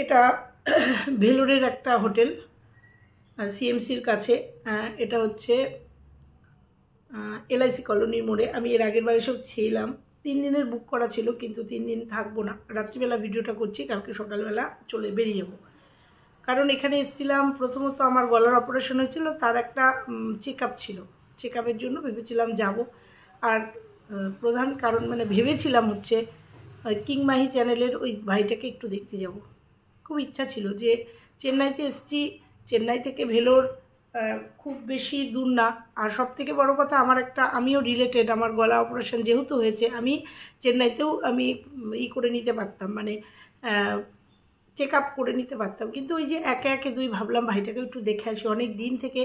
এটা ভেলোরের একটা হোটেল সিএমসির কাছে। এটা হচ্ছে এলআইসি কলোনির মোড়ে। আমি এর আগের বার এসব ছিলাম, 3 দিনের বুক করা ছিল, কিন্তু 3 দিন থাকবো না, রাত্রিবেলা ভিডিওটা করছি, কালকে সকালবেলা বেরিয়ে যাব। কারণ এখানে এসেছিলাম প্রথমত আমার গলার অপারেশন হয়েছিল, তার একটা চেক আপ ছিল, চেক আপের জন্য ভেবেছিলাম যাব। আর প্রধান কারণ মানে ভেবেছিলাম হচ্ছে কিং মাহি চ্যানেলের ওই ভাইটাকে একটু দেখতে যাব। খুব ইচ্ছা ছিল যে চেন্নাইতে এসেছি, চেন্নাই থেকে ভেলোর খুব বেশি দূর না। আর সবথেকে বড় কথা আমিও রিলেটেড, আমার গলা অপারেশন যেহেতু হয়েছে, আমি চেন্নাইতেও আমি করে নিতে পারতাম, মানে চেক আপ করে নিতে পারতাম। কিন্তু ওই যে একে একে ভাবলাম ভাইটাকে একটু দেখে আসি, অনেক দিন থেকে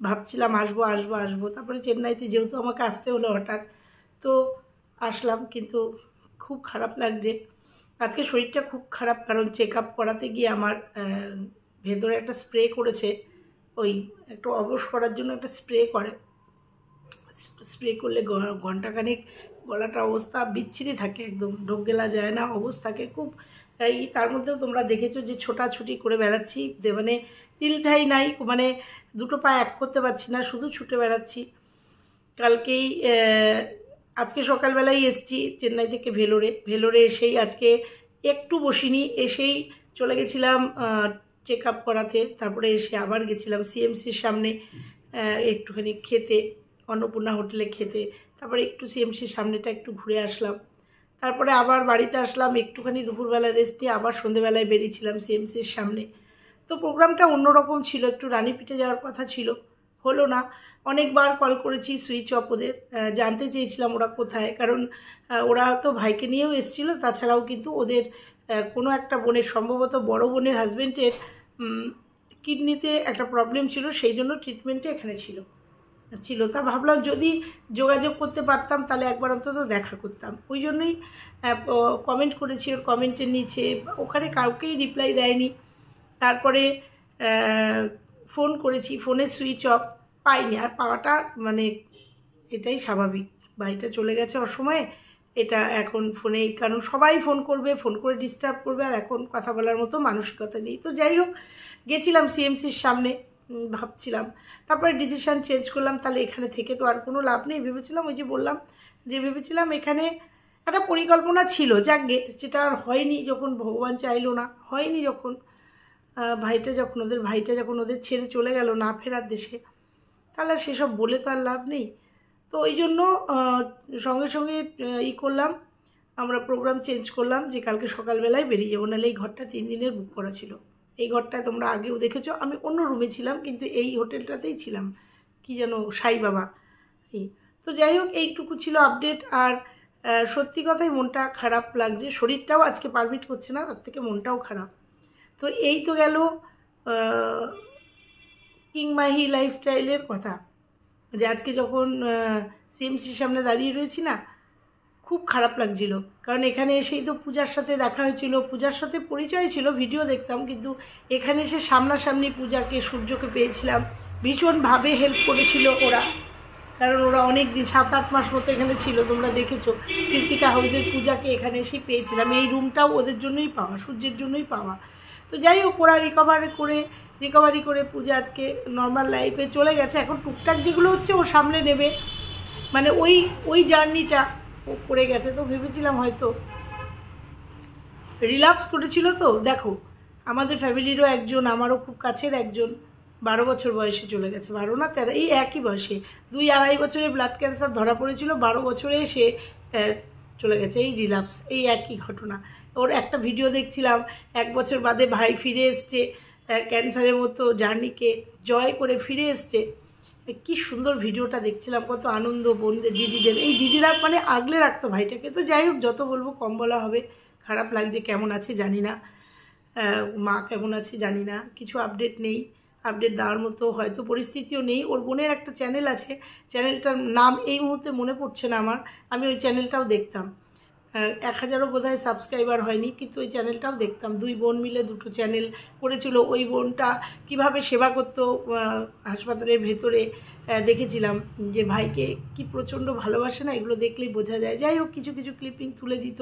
ভাবছিলাম আসবো আসবো আসবো। তারপরে চেন্নাইতে যেহেতু আমাকে আসতে হলো হঠাৎ, তো আসলাম। কিন্তু খুব খারাপ লাগছে আজকে, শরীরটা খুব খারাপ। কারণ চেক আপ করাতে গিয়ে আমার ভেতরে একটা স্প্রে করেছে, ওই একটু অবশ করার জন্য একটা স্প্রে করে, স্প্রে করলে ঘন্টাখানেক গলাটা অবস্থা বিচ্ছিরি থাকে, একদম ঢোক গেলা যায় না, অবস্থাকে খুব। এই তার মধ্যেও তোমরা দেখেছো যে ছোটাছুটি করে বেড়াচ্ছি, মানে তিলঠাই নাই, মানে দুটো পা এক করতে পারছি না, শুধু ছুটে বেড়াচ্ছি। কালকেই আজকে সকালবেলাই এসেছি চেন্নাই থেকে ভেলোরে এসেই আজকে একটু বসিনি, এসেই চলে গেছিলাম চেক আপ করাতে। তারপরে এসে আবার গেছিলাম সিএমসির সামনে একটুখানি খেতে, অন্নপূর্ণা হোটেলে খেতে। তারপরে একটু সিএমসির সামনেটা একটু ঘুরে আসলাম। তারপরে আবার বাড়িতে আসলাম, একটুখানি দুপুরবেলা রেস্ট নিয়ে আবার সন্ধেবেলায় বেরিয়েছিলাম সিএমসির সামনে। তো প্রোগ্রামটা অন্যরকম ছিল, একটু রানীপিঠে যাওয়ার কথা ছিল, হলো না। অনেকবার কল করেছি, সুইচ অফ ওদের। জানতে চেয়েছিলাম ওরা কোথায়, কারণ ওরা তো ভাইকে নিয়েও এসেছিলো। তাছাড়াও কিন্তু ওদের কোনো একটা বোনের, সম্ভবত বড় বোনের হাজব্যান্ডের কিডনিতে একটা প্রবলেম ছিল, সেই জন্য ট্রিটমেন্টে এখানে ছিল। তা ভাবলাম যদি যোগাযোগ করতে পারতাম তাহলে একবার অন্তত দেখা করতাম। ওই জন্যই কমেন্ট করেছি ওর কমেন্টের নিচে, ওখানে কাউকেই রিপ্লাই দেয়নি। তারপরে ফোন করেছি, ফোনে সুইচ অফ, পাইনি। আর পাওয়াটা মানে এটাই স্বাভাবিক, বাড়িটা চলে গেছে অসময়ে, এটা এখন ফোনে, কারণ সবাই ফোন করবে, ফোন করে ডিস্টার্ব করবে, আর এখন কথা বলার মতো মানসিকতা নেই। তো যাই হোক, গেছিলাম সিএমসির সামনে, ভাবছিলাম, তারপরে ডিসিশান চেঞ্জ করলাম, তাহলে এখানে থেকে তো আর কোনো লাভ নেই। ভেবেছিলাম, ওই যে বললাম যে ভেবেছিলাম এখানে একটা পরিকল্পনা ছিল, যাকগে, যেটা আর হয়নি, যখন ভগবান চাইলো না, হয়নি যখন, ওদের ভাইটা যখন ওদের ছেড়ে চলে গেল না ফেরার দেশে, তাহলে সেসব বলে তো আর লাভ নেই। তো ওই জন্য সঙ্গে সঙ্গে করলাম, আমরা প্রোগ্রাম চেঞ্জ করলাম যে কালকে সকালবেলায় বেরিয়ে যাবো। নাহলে এই ঘরটা 3 দিনের বুক করা ছিল। এই ঘরটায় তোমরা আগেও দেখেছো, আমি অন্য রুমে ছিলাম, কিন্তু এই হোটেলটাতেই ছিলাম, কি যেন সাই বাবা। তো যাই হোক, এইটুকু ছিল আপডেট। আর সত্যি কথাই মনটা খারাপ লাগছে, শরীরটাও আজকে পারমিট করছে না, তার থেকে মনটাও খারাপ। তো এই তো গেল কিং মাহি লাইফস্টাইলের কথা, যে আজকে যখন সিএমসির সামনে দাঁড়িয়ে রয়েছি না, খুব খারাপ লাগছিল। কারণ এখানে এসেই তো পূজার সাথে দেখা হয়েছিল, পূজার সাথে পরিচয় ছিল, ভিডিও দেখতাম, কিন্তু এখানে এসে সামনাসামনি পূজাকে, সূর্যকে পেয়েছিলাম। ভীষণভাবে হেল্প করেছিল ওরা, কারণ ওরা অনেক দিন 7-8 মাস মতো এখানে ছিল, তোমরা দেখেছো। কৃতিকা হাউসের পূজাকে এখানে এসেই পেয়েছিলাম, এই রুমটাও ওদের জন্যই পাওয়া, সূর্যের জন্যই পাওয়া। তো যাই হোক, ওরা রিকভারি করে পূজা আজকে নর্মাল লাইফে চলে গেছে। এখন টুকটাক যেগুলো হচ্ছে ও সামলে নেবে, মানে ওই জার্নিটা ও করে গেছে। তো ভেবেছিলাম হয়তো রিল্যাক্স করেছিল। তো দেখো, আমাদের ফ্যামিলিরও একজন, আমারও খুব কাছের একজন, 12 বছর বয়সে চলে গেছে, 12 না 13, এই একই বয়সে, 2-2.5 বছরে ব্লাড ক্যান্সার ধরা পড়েছিল, 12 বছরে সে চলে গেছে। এই রিল্যাক্স, এই একই ঘটনা। ওর একটা ভিডিও দেখছিলাম, 1 বছর বাদে ভাই ফিরে এসছে, ক্যান্সারের মতো জার্নিকে জয় করে ফিরে এসছে। কি সুন্দর ভিডিওটা দেখছিলাম, কত আনন্দ বোনদের, দিদিদের। এই দিদিরা মানে আগলে রাখতো ভাইটাকে। তো যাই হোক, যত বলবো কম বলা হবে। খারাপ লাগছে, কেমন আছে জানি না, মা কেমন আছে জানি না, কিছু আপডেট নেই, আপডেট দেওয়ার মতো হয়তো পরিস্থিতিও নেই। ওর বোনের একটা চ্যানেল আছে, চ্যানেলটার নাম এই মুহূর্তে মনে পড়ছে না আমার, আমি ওই চ্যানেলটাও দেখতাম। 1000ও বোধহয় সাবস্ক্রাইবার হয়নি, কিন্তু ওই চ্যানেলটাও দেখতাম। 2 বোন মিলে 2টো চ্যানেল করেছিল। ওই বোনটা কিভাবে সেবা করতো হাসপাতালের ভেতরে দেখেছিলাম, যে ভাইকে কি প্রচণ্ড ভালোবাসে না, এগুলো দেখলেই বোঝা যায়। যাই হোক, কিছু কিছু ক্লিপিং তুলে দিত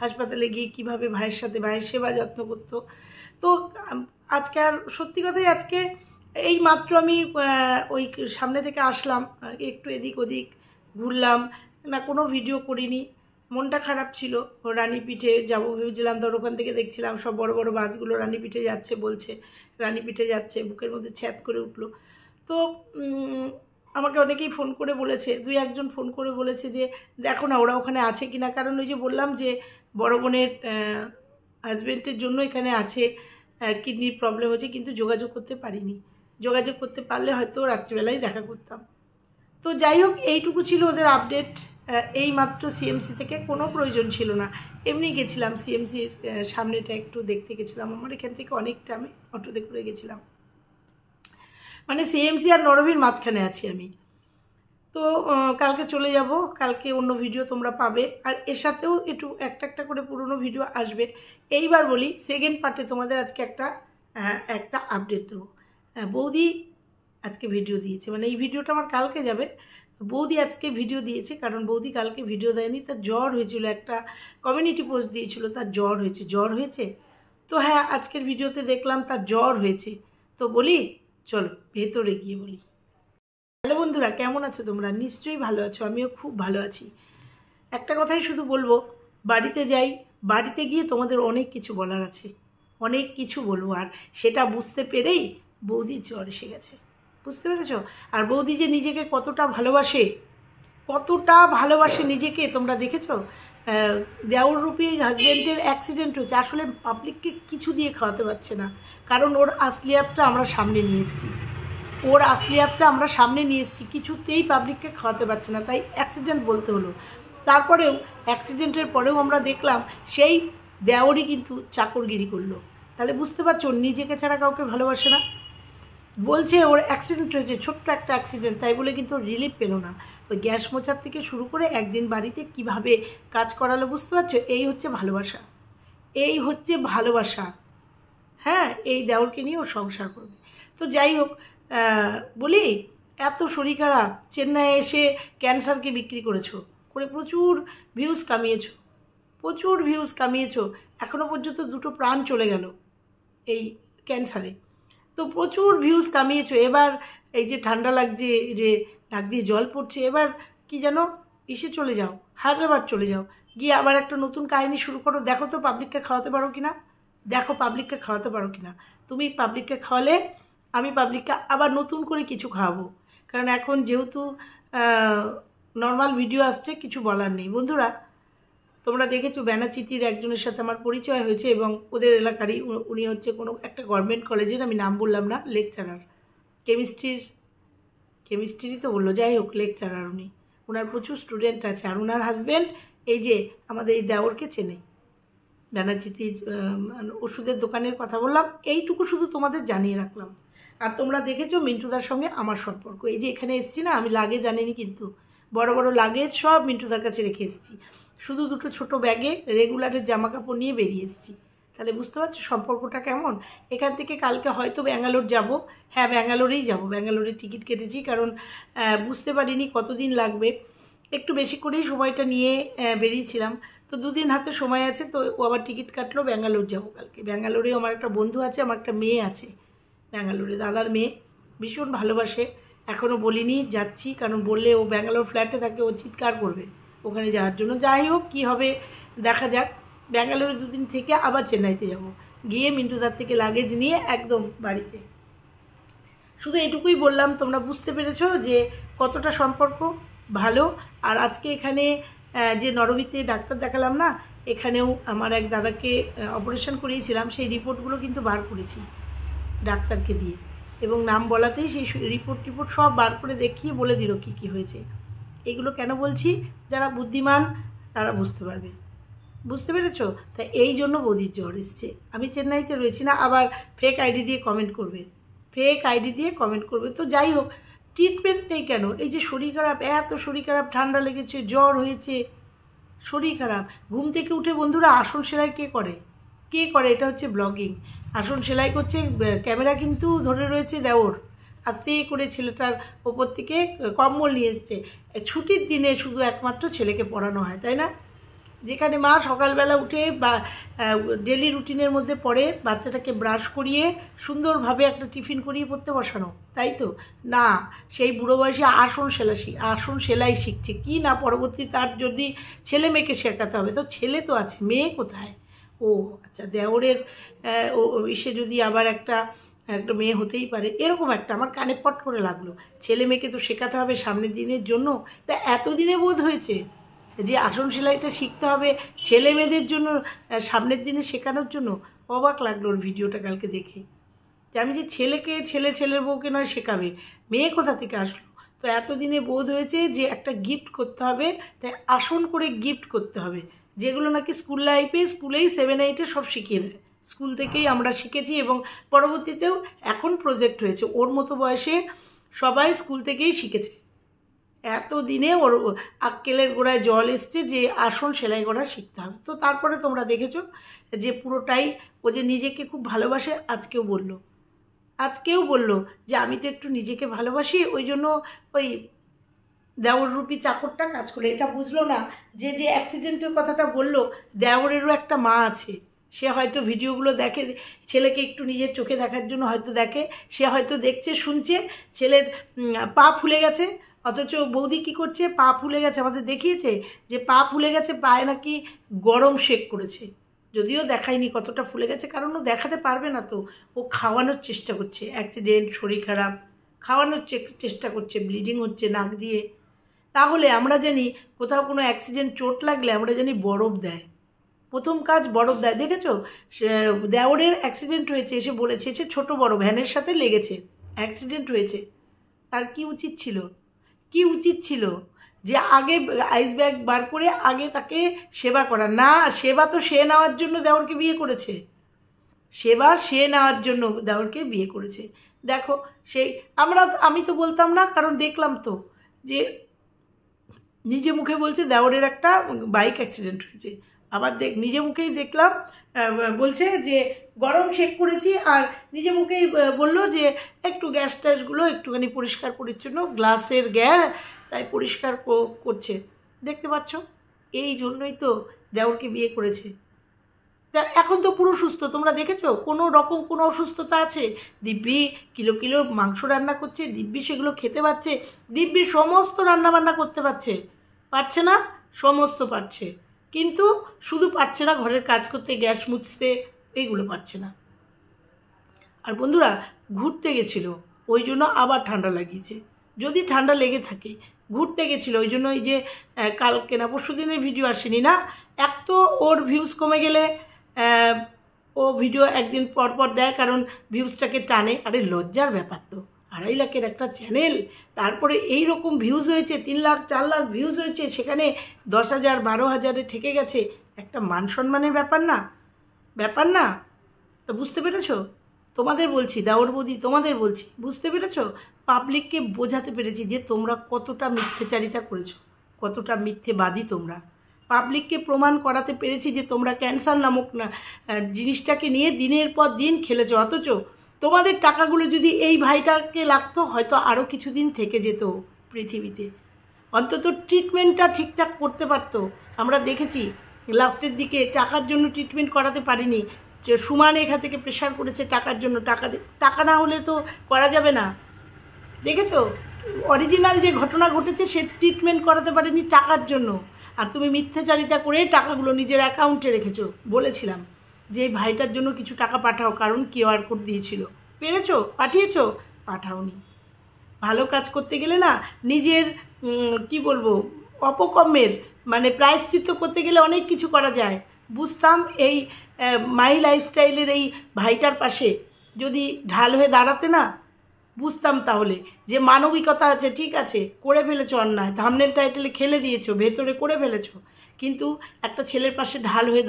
হাসপাতালে গিয়ে কীভাবে ভাইয়ের সাথে ভাইয়ের সেবা যত্ন করতো। তো আজকে আর সত্যি কথাই, আজকে এই মাত্র আমি ওই সামনে থেকে আসলাম, একটু এদিক ওদিক ঘুরলাম, না কোনো ভিডিও করিনি। মনটা খারাপ ছিল। রানীপিঠে যাবো ভেবেছিলাম, ধর ওখান থেকে দেখছিলাম সব বড় বড় বাসগুলো রানীপিঠে যাচ্ছে, বলছে রানীপিঠে যাচ্ছে, বুকের মধ্যে ছ্যাদ করে উঠলো। তো আমাকে অনেকেই ফোন করে বলেছে, 2-1জন ফোন করে বলেছে যে দেখো না ওরা ওখানে আছে কিনা। কারণ ওই যে বললাম যে বড় বোনের হাজব্যান্ডের জন্য এখানে আছে, কিডনির প্রবলেম হচ্ছে, কিন্তু যোগাযোগ করতে পারিনি। যোগাযোগ করতে পারলে হয়তো রাত্রিবেলায় দেখা করতাম। তো যাই হোক, এইটুকু ছিল ওদের আপডেট। এই মাত্র সিএমসি থেকে, কোনো প্রয়োজন ছিল না, এমনি গেছিলাম সিএমসির সামনেটা একটু দেখতে গেছিলাম। আমার এখান থেকে অনেকটা, আমি অটোতে করে গেছিলাম, মানে সিএমসি আর নরবীর মাঝখানে আছি আমি। তো কালকে চলে যাব, কালকে অন্য ভিডিও তোমরা পাবে, আর এর সাথেও একটু একটা করে পুরনো ভিডিও আসবে। এইবার বলি, সেকেন্ড পার্টে তোমাদের আজকে একটা আপডেট দেবো। বৌদি আজকে ভিডিও দিয়েছে, মানে এই ভিডিওটা আমার কালকে যাবে। বৌদি আজকে ভিডিও দিয়েছে, কারণ বৌদি কালকে ভিডিও দেয়নি, তার জ্বর হয়েছিল। একটা কমিউনিটি পোস্ট দিয়েছিল, তার জ্বর হয়েছে। তো হ্যাঁ, আজকের ভিডিওতে দেখলাম তার জ্বর হয়েছে। তো বলি চলো ভেতরে গিয়ে বলি। হ্যালো বন্ধুরা, কেমন আছো তোমরা? নিশ্চয়ই ভালো আছো, আমিও খুব ভালো আছি। একটা কথাই শুধু বলবো, বাড়িতে যাই, বাড়িতে গিয়ে তোমাদের অনেক কিছু বলার আছে, অনেক কিছু বলবো। আর সেটা বুঝতে পেরেই বৌদির জ্বর এসে গেছে, বুঝতে পেরেছ? আর বৌদি যে নিজেকে কতটা ভালোবাসে নিজেকে, তোমরা দেখেছো। দেওররূপী হাজব্যান্ডের অ্যাক্সিডেন্ট হয়েছে, আসলে পাবলিককে কিছু দিয়ে খাওয়াতে পারছে না, কারণ ওর আসলিয়াতটা আমরা সামনে নিয়ে এসেছি। কিছুতেই পাবলিককে খাওয়াতে পারছে না, তাই অ্যাক্সিডেন্ট বলতে হলো। তারপরেও অ্যাক্সিডেন্টের পরেও আমরা দেখলাম সেই দেওরই কিন্তু চাকরগিরি করলো। তাহলে বুঝতে পারছো, নিজেকে ছাড়া কাউকে ভালোবাসে না। বলছে ওর অ্যাক্সিডেন্ট হয়েছে, ছোট্ট একটা অ্যাক্সিডেন্ট, তাই বলে কিন্তু রিলিফ পেলো না। ওই গ্যাস মোছার থেকে শুরু করে একদিন বাড়িতে কিভাবে কাজ করালো, বুঝতে পারছো? এই হচ্ছে ভালোবাসা। হ্যাঁ, এই দেওরকে নিয়ে ও সংসার করবে। তো যাই হোক, বলি, এত শরীর খারাপ, চেন্নাইয়ে এসে ক্যান্সারকে বিক্রি করেছো, করে প্রচুর ভিউজ কামিয়েছো। এখনও পর্যন্ত 2টো প্রাণ চলে গেল এই ক্যান্সারে। তো প্রচুর ভিউজ কামিয়েছো। এবার এই যে ঠান্ডা লাগছে, যে নাক দিয়ে জল পড়ছে, এবার কি যেন চলে যাও, হায়দ্রাবাদ চলে যাও, গিয়ে আবার একটা নতুন কাহিনী শুরু করো। দেখো তো পাবলিককে খাওয়াতে পারো কিনা। তুমি পাবলিককে খাওয়ালে আমি পাবলিককে আবার নতুন করে কিছু খাওয়াবো, কারণ এখন যেহেতু নর্মাল ভিডিও আসছে, কিছু বলার নেই। বন্ধুরা, তোমরা দেখেছো ব্যানাচিতির একজনের সাথে আমার পরিচয় হয়েছে, এবং ওদের এলাকারই, উনি হচ্ছে কোনো একটা গভর্নমেন্ট কলেজের, আমি নাম বললাম না, লেকচারার, কেমিস্ট্রি তো বললো, যাই হোক লেকচারার উনি। ওনার প্রচুর স্টুডেন্ট আছে, আর ওনার হাজব্যান্ড এই যে আমাদের এই দেওরকে চেনে। ব্যানাচিতির ওষুধের দোকানের কথা বললাম, এইটুকু শুধু তোমাদের জানিয়ে রাখলাম। আর তোমরা দেখেছো মিন্টুদার সঙ্গে আমার সম্পর্ক। এই যে এখানে এসেছি না, আমি লাগেজ আনিনি, কিন্তু বড় বড় লাগেজ সব মিন্টুদার কাছে রেখে এসেছি, শুধু 2টো ছোটো ব্যাগে রেগুলারের জামা কাপড় নিয়ে বেরিয়ে এসেছি। তাহলে বুঝতে পারছো সম্পর্কটা কেমন। এখান থেকে কালকে হয়তো ব্যাঙ্গালোর যাব। হ্যাঁ, ব্যাঙ্গালোরেই যাব, ব্যাঙ্গালোরের টিকিট কেটেছি, কারণ বুঝতে পারিনি কতদিন লাগবে। একটু বেশি করেই সময়টা নিয়ে বেরিয়েছিলাম। তো 2 দিন হাতে সময় আছে, তো ও আবার টিকিট কাটলো, ব্যাঙ্গালোর যাবো কালকে। ব্যাঙ্গালোরেও আমার একটা বন্ধু আছে, আমার একটা মেয়ে আছে ব্যাঙ্গালোরে, দাদার মেয়ে, ভীষণ ভালোবাসে। এখনও বলিনি যাচ্ছি, কারণ বললে ও ব্যাঙ্গালোর ফ্ল্যাটে থাকে, ও চিৎকার করবে ওখানে যাওয়ার জন্য। যাই হোক, কী হবে দেখা যাক। ব্যাঙ্গালোরে 2 দিন থেকে আবার চেন্নাইতে যাব, গিয়ে মিন্টুদার থেকে লাগেজ নিয়ে একদম বাড়িতে। শুধু এটুকুই বললাম, তোমরা বুঝতে পেরেছো যে কতটা সম্পর্ক ভালো। আর আজকে এখানে যে নরবীতে ডাক্তার দেখালাম না, এখানেও আমার এক দাদাকে অপারেশন করিয়েছিলাম, সেই রিপোর্টগুলো কিন্তু বার করেছি ডাক্তারকে দিয়ে, এবং নাম বলাতেই সেই রিপোর্ট সব বার করে দেখিয়ে বলে দিল কী হয়েছে। এগুলো কেন বলছি, যারা বুদ্ধিমান তারা বুঝতে পারবে, বুঝতে পেরেছো? তাই এই জন্য বৌদির জ্বর এসছে। আমি চেন্নাইতে রয়েছি না, আবার ফেক আইডি দিয়ে কমেন্ট করবে। তো যাই হোক, ট্রিটমেন্ট নেই কেন? এই যে শরীর খারাপ, এত শরীর খারাপ, ঠান্ডা লেগেছে, জ্বর হয়েছে, শরীর খারাপ। ঘুম থেকে উঠে বন্ধুরা আসন সেলাই কে করে? এটা হচ্ছে ব্লগিং। আসন সেলাই করছে, ক্যামেরা কিন্তু ধরে রয়েছে দেওর। আস্তে করে ছেলেটার ওপর থেকে কম্বল নিয়ে এসছে। ছুটির দিনে শুধু একমাত্র ছেলেকে পড়ানো হয়, তাই না? যেখানে মা সকালবেলা উঠে বা ডেলি রুটিনের মধ্যে পড়ে বাচ্চাটাকে ব্রাশ করিয়ে সুন্দরভাবে একটা টিফিন করিয়ে পড়তে বসানো, তাই তো না? সেই বুড়ো বয়সে আসন সেলাই শিখছে কি না, পরবর্তী তার যদি ছেলে মেয়েকে শেখাতে হবে, তো ছেলে তো আছে, মেয়ে কোথায়? ও আচ্ছা, দেওরের ইসে যদি আবার একটা মেয়ে হতেই পারে, এরকম একটা আমার কানে পট করে লাগলো। ছেলে মেয়েকে তো শেখাতে হবে সামনের দিনের জন্য। তা এতদিনে বোধ হয়েছে যে আসন সেলাইটা শিখতে হবে ছেলে মেয়েদের জন্য, সামনের দিনে শেখানোর জন্য। অবাক লাগলো ওর ভিডিওটা কালকে দেখে, যে আমি যে ছেলের বউকে নয় শেখাবে, মেয়ে কোথা থেকে আসলো? তো এতদিনে বোধ হয়েছে যে একটা গিফট করতে হবে, তাই আসন করে গিফট করতে হবে, যেগুলো নাকি স্কুলেই 7-8 সব শিখিয়ে দেয়। স্কুল থেকেই আমরা শিখেছি এবং পরবর্তীতেও এখন প্রজেক্ট হয়েছে। ওর মতো বয়সে সবাই স্কুল থেকেই শিখেছে। এতদিনে ওর আক্কেলের গোড়ায় জল এসছে যে আসন সেলাই করা শিখতে হবে। তো তারপরে তোমরা দেখেছো যে পুরোটাই ও যে নিজেকে খুব ভালোবাসে। আজকেও বললো যে আমি তো একটু নিজেকে ভালোবাসি, ওই জন্য ওই দেওররূপী চাকরটা কাজ করে। এটা বুঝলো না যে অ্যাক্সিডেন্টের কথাটা বললো, দেওরেরও একটা মা আছে। সে হয়তো ভিডিওগুলো দেখে, ছেলেকে একটু নিজের চোখে দেখার জন্য হয়তো দেখে, সে হয়তো দেখছে শুনছে ছেলের পা ফুলে গেছে, অথচ বৌদি কী করছে, পা ফুলে গেছে আমাদের দেখিয়েছে যে পা ফুলে গেছে, পায়ে নাকি গরম শেক করেছে। যদিও দেখায়নি কতটা ফুলে গেছে, কারণ ও দেখাতে পারবে না। তো ও খাওয়ানোর চেষ্টা করছে, অ্যাক্সিডেন্ট, শরীর খারাপ, খাওয়ানোর চেষ্টা করছে, ব্লিডিং হচ্ছে নাক দিয়ে। তাহলে আমরা জানি কোথাও কোনো অ্যাক্সিডেন্ট, চোট লাগলে আমরা জানি বরফ দেয়, প্রথম কাজ বরফ দেয়। দেখেছো দেওরের অ্যাক্সিডেন্ট হয়েছে, এসে বলেছে সে ছোটো বড় ভ্যানের সাথে লেগেছে, অ্যাক্সিডেন্ট হয়েছে। তার কি উচিত ছিল যে আগে আইস ব্যাগ বার করে আগে তাকে সেবা করা। না, সেবা তো সে নেওয়ার জন্য দেওরকে বিয়ে করেছে, দেওরকে বিয়ে করেছে। দেখো সেই আমি তো বলতাম না, কারণ দেখলাম তো যে নিজে মুখে বলছে দেওরের একটা বাইক অ্যাক্সিডেন্ট হয়েছে। আবার নিজে মুখেই দেখলাম বলছে যে গরম শেক করেছি, আর নিজে মুখেই বললো যে একটু গ্যাস ট্যাসগুলো একটুখানি পরিষ্কার পরিচ্ছন্ন, গ্লাসের গ্যাস, তাই পরিষ্কার করছে। দেখতে পাচ্ছ, এই জন্যই তো দেওরকে বিয়ে করেছে। এখন তো পুরো সুস্থ, তোমরা দেখেছো কোনো রকম কোনো অসুস্থতা আছে? দিব্যি কিলো মাংস রান্না করছে, দিব্যি সেগুলো খেতে পাচ্ছে, দিব্যি সমস্ত রান্নাবান্না করতে পারছে না, সমস্ত পারছে, কিন্তু শুধু পারছে না ঘরের কাজ করতে, গ্যাস মুছতে, এইগুলো পারছে না। আর বন্ধুরা ঘুরতে গেছিল, ওই জন্য আবার ঠান্ডা লাগিয়েছে। যদি ঠান্ডা লেগে থাকে, ঘুরতে গেছিলো ওই জন্য, এই যে কালকে না পরশু দিনের ভিডিও আসেনি না, এক তো ওর ভিউজ কমে গেলে ও ভিডিও একদিন পর দেয়, কারণ ভিউজটাকে টানে। আরে লজ্জার ব্যাপার তো, 2.5 লাখের একটা চ্যানেল, তারপরে এই রকম ভিউজ হয়েছে, 3 লাখ 4 লাখ ভিউজ হয়েছে, সেখানে 10,000 12,000-এ ঠেকে গেছে। একটা মান সম্মানের ব্যাপার না। তো বুঝতে পেরেছো? তোমাদের বলছি, দেওর বৌদি তোমাদের বলছি, বুঝতে পেরেছো? পাবলিককে বোঝাতে পেরেছি যে তোমরা কতটা মিথ্যেচারিতা করেছো, কতটা মিথ্যেবাদী তোমরা। পাবলিককে প্রমাণ করাতে পেরেছি যে তোমরা ক্যান্সার নামক জিনিসটাকে নিয়ে দিনের পর দিন খেলেছো। অথচ তোমাদের টাকাগুলো যদি এই ভাইটাকে লাগতো, হয়তো আরও কিছুদিন থেকে যেত পৃথিবীতে, অন্তত ট্রিটমেন্টটা ঠিকঠাক করতে পারতো। আমরা দেখেছি লাস্টের দিকে টাকার জন্য ট্রিটমেন্ট করাতে পারিনি, সুমান এখান থেকে প্রেশার করেছে টাকার জন্য, টাকা না হলে তো করা যাবে না। দেখেছো অরিজিনাল যে ঘটনা ঘটেছে, সে ট্রিটমেন্ট করাতে পারেনি টাকার জন্য। আর তুমি মিথ্যাচারিতা করে টাকাগুলো নিজের অ্যাকাউন্টে রেখেছো। বলেছিলাম যে এই ভাইটার জন্য কিছু টাকা পাঠাও, কারণ QR কোড দিয়েছিল। পেরেছো? পাঠিয়েছো? পাঠাওনি। ভালো কাজ করতে গেলে না নিজের কি বলবো অপকর্মের প্রায়শ্চিত্ত করতে গেলে অনেক কিছু করা যায়। বুঝতাম এই মাই লাইফস্টাইলের এই ভাইটার পাশে যদি ঢাল হয়ে দাঁড়াতে না, বুঝতাম তাহলে যে মানবিকতা আছে। ঠিক আছে, করে ফেলেছো অন্যায়, থাম্বনেল টাইটেলে খেলে দিয়েছো, ভেতরে করে ফেলেছো, কিন্তু একটা ছেলের পাশে ঢাল হয়ে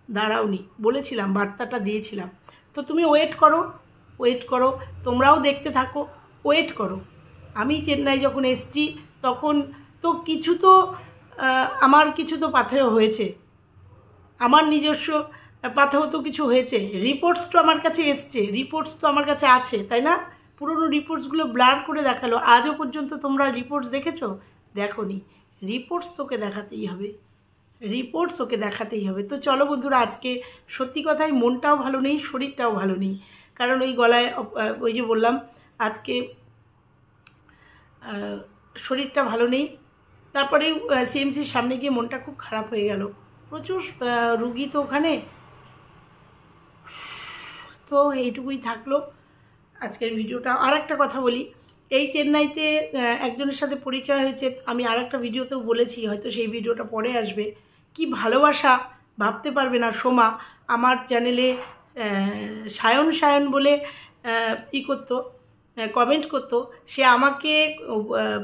দাঁড়াওনি। বলেছিলাম, বার্তাটা দিয়েছিলাম। তো তুমি ওয়েট করো, তোমরাও দেখতে থাকো, ওয়েট করো। আমি চেন্নাই যখন এসছি তখন তো কিছু তো আমার কিছু তো পাথেয় হয়েছে, আমার নিজস্ব পাথেয় তো কিছু হয়েছে, রিপোর্টস তো আমার কাছে এসছে, রিপোর্টস তো আমার কাছে আছে, তাই না? পুরনো রিপোর্টসগুলো ব্লার করে দেখালো, আজও পর্যন্ত তোমরা রিপোর্টস দেখেছো? দেখোনি। রিপোর্টস তোকে দেখাতেই হবে, রিপোর্টস ওকে দেখাতেই হবে। তো চলো বন্ধুরা, আজকে সত্যি কথাই মনটাও ভালো নেই, শরীরটাও ভালো নেই, কারণ ওই গলায় ওই যে বললাম আজকে শরীরটা ভালো নেই। তারপরে সিএমসির সামনে গিয়ে মনটা খুব খারাপ হয়ে গেল, প্রচুর রুগী তো ওখানে। তো এইটুকুই থাকলো আজকের ভিডিওটা। আর একটা কথা বলি, এই চেন্নাইতে একজনের সাথে পরিচয় হয়েছে, আমি আর একটা ভিডিওতেও বলেছি, হয়তো সেই ভিডিওটা পরে আসবে। কি ভালোবাসা, ভাবতে পারবে না। সোমা আমার চ্যানেলে সায়ন বলে করতো, কমেন্ট করতো, সে আমাকে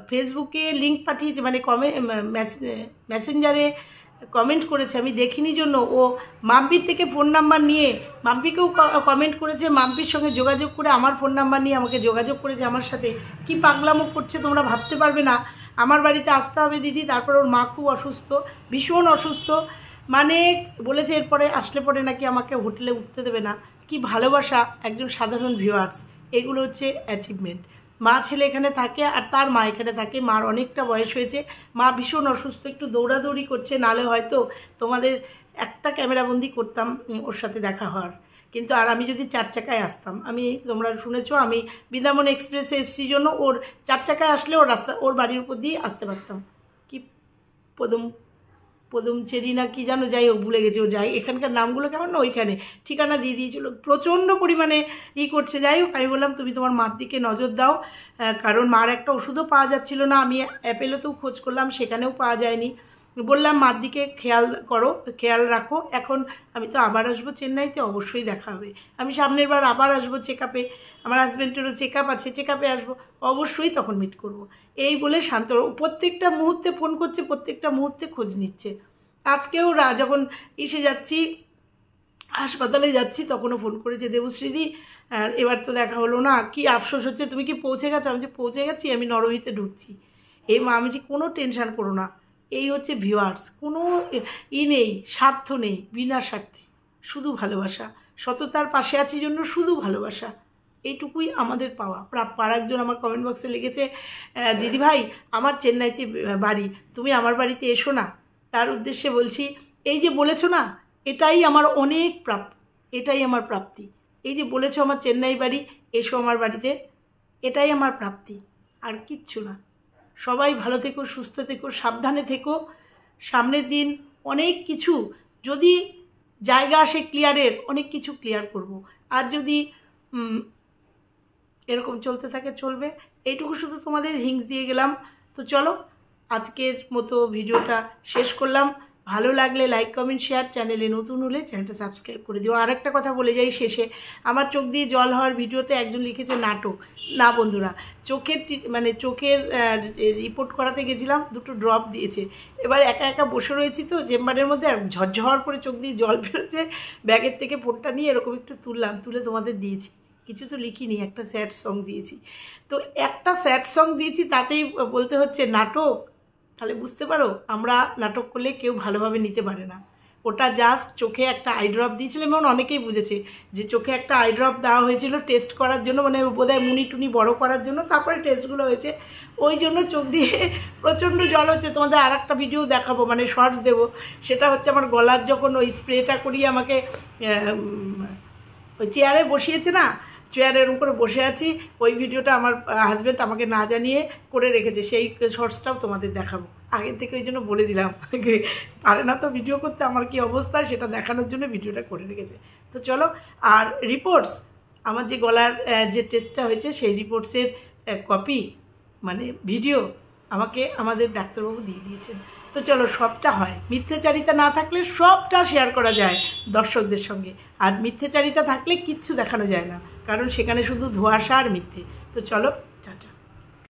ফেসবুকে লিঙ্ক পাঠিয়েছে, মানে মেসেঞ্জারে কমেন্ট করেছে, আমি দেখিনি জন্য ও মাম্পির থেকে ফোন নাম্বার নিয়ে মাম্পিকেও কমেন্ট করেছে, মাম্পির সঙ্গে যোগাযোগ করে আমার ফোন নাম্বার নিয়ে আমাকে যোগাযোগ করেছে আমার সাথে। কি পাগলামো করছে তোমরা ভাবতে পারবে না। আমার বাড়িতে আসতে হবে দিদি, তারপর ওর মা খুব অসুস্থ, ভীষণ অসুস্থ, মানে বলেছে এরপরে আসলে পরে নাকি আমাকে হোটেলে উঠতে দেবে না। কি ভালোবাসা একজন সাধারণ ভিউয়ার্স, এগুলো হচ্ছে অ্যাচিভমেন্ট। মা ছেলে এখানে থাকে আর তার মা এখানে থাকে, মার অনেকটা বয়স হয়েছে, মা ভীষণ অসুস্থ, একটু দৌড়াদৌড়ি করছে, নালে হয়তো তোমাদের একটা ক্যামেরাবন্দি করতাম ওর সাথে দেখা হওয়ার। কিন্তু আর আমি যদি 4 চাকায় আসতাম, আমি তোমরা শুনেছো আমি বৃন্দাবন এক্সপ্রেসে এসছি জন্য ওর 4 চাকায় আসলে ওর বাড়ির উপর দিয়ে আসতে পারতাম। কি পদমচেরি না কি জানো, যাই হোক ভুলে গেছে, ও যাই এখানকার নামগুলো কেমন না, ওইখানে ঠিকানা দিয়ে দিয়েছিল, প্রচণ্ড পরিমাণে করছে। যাই হোক আমি বললাম তুমি তোমার মার দিকে নজর দাও, কারণ মার একটা ওষুধও পাওয়া যাচ্ছিল না, আমি অ্যাপেলেতেও খোঁজ করলাম, সেখানেও পাওয়া যায়নি। বললাম মার দিকে খেয়াল রাখো। এখন আমি তো আবার আসবো চেন্নাইতে, অবশ্যই দেখা হবে। আমি সামনের বার আবার আসবো চেকআপে, আমার হাজব্যান্ডেরও চেকআপ আছে, চেকআপে আসবো, অবশ্যই তখন মিট করব। এই বলে শান্ত, প্রত্যেকটা মুহূর্তে ফোন করছে, প্রত্যেকটা মুহূর্তে খোঁজ নিচ্ছে। আজকেও যখন যাচ্ছি হাসপাতালে যাচ্ছি, তখনও ফোন করেছে, দেবশ্রীদি এবার তো দেখা হলো না, কি আফসোস হচ্ছে, তুমি কি পৌঁছে গেছো? আমি যে পৌঁছে গেছি, আমি নরওয়েতে ঢুকছি। এই মা আমি যে কোনো টেনশান করো না। এই হচ্ছে ভিউয়ার্স, কোনো নেই, স্বার্থ নেই, বিনা স্বার্থে শুধু ভালোবাসা, সততার পাশে আছি জন্য শুধু ভালোবাসা, এইটুকুই আমাদের পাওয়া প্রাপ্য। আর একজন আমার কমেন্ট বক্সে লিখেছে, দিদিভাই আমার চেন্নাইতে বাড়ি, তুমি আমার বাড়িতে এসো না। তার উদ্দেশ্যে বলছি, এই যে বলেছো না, এটাই আমার অনেক প্রাপ্য, এটাই আমার প্রাপ্তি। এই যে বলেছো আমার চেন্নাই বাড়ি, এসো আমার বাড়িতে, এটাই আমার প্রাপ্তি, আর কিচ্ছু না। সবাই ভালো থেকো, সুস্থ থেকো, সাবধানে থেকো। সামনের দিন অনেক কিছু যদি জায়গা আসে ক্লিয়ারের, অনেক কিছু ক্লিয়ার করব। আর যদি এরকম চলতে থাকে চলবে, এইটুকু শুধু তোমাদের হিংস দিয়ে গেলাম। তো চলো আজকের মতো ভিডিওটা শেষ করলাম। ভালো লাগলে লাইক কমেন্ট শেয়ার, চ্যানেলে নতুন হলে চ্যানেলটা সাবস্ক্রাইব করে দিও। আর একটা কথা বলে যাই শেষে, আমার চোখ দিয়ে জল হওয়ার ভিডিওতে একজন লিখেছে নাটক। না বন্ধুরা, চোখের রিপোর্ট করাতে গেছিলাম, 2টো ড্রপ দিয়েছে, এবার একা একা বসে রয়েছি তো চেম্বারের মধ্যে, আর ঝরঝর করে চোখ দিয়ে জল বেরোচ্ছে, ব্যাগের থেকে ফোনটা নিয়ে এরকম একটু তুলে তোমাদের দিয়েছি। কিছু তো লিখিনি, একটা স্যাড সং দিয়েছি। তো একটা স্যাড সং দিয়েছি, তাতেই বলতে হচ্ছে নাটক। তাহলে বুঝতে পারো, আমরা নাটক করলে কেউ ভালোভাবে নিতে পারে না। ওটা জাস্ট চোখে একটা আই ড্রপ দিয়েছিল, এবং অনেকেই বুঝেছে যে চোখে একটা আই ড্রপ দেওয়া হয়েছিল টেস্ট করার জন্য, মানে বোধহয় মুনি বড় করার জন্য, তারপরে টেস্টগুলো হয়েছে, ওই জন্য চোখ দিয়ে প্রচণ্ড জল হচ্ছে। তোমাদের আর একটা ভিডিও দেখাবো, মানে শর্টস দেবো, সেটা হচ্ছে আমার গলার যখন ওই স্প্রেটা করিয়ে আমাকে ওই চেয়ারে বসিয়েছে না, চেয়ারে এরকম করে বসে আছি, ওই ভিডিওটা আমার হাজব্যান্ড আমাকে না জানিয়ে করে রেখেছে, সেই শর্টসটাও তোমাদের দেখাবো আগের থেকে, ওই জন্য বলে দিলাম, পারে না তো ভিডিও করতে, আমার কি অবস্থা সেটা দেখানোর জন্য ভিডিওটা করে রেখেছে। তো চলো, আর রিপোর্টস, আমার যে গলার যে টেস্টটা হয়েছে সেই রিপোর্টসের কপি, মানে ভিডিও আমাকে আমাদের ডাক্তারবাবু দিয়ে দিয়েছেন। তো চলো, সবটা হয়, মিথ্যাচারিতা না থাকলে সবটা শেয়ার করা যায় দর্শকদের সঙ্গে, আর মিথ্যাচারিতা থাকলে কিচ্ছু দেখানো যায় না, কারণ সেখানে শুধু ধোঁয়াশা আর মিথ্যে। তো চলো, টাটা।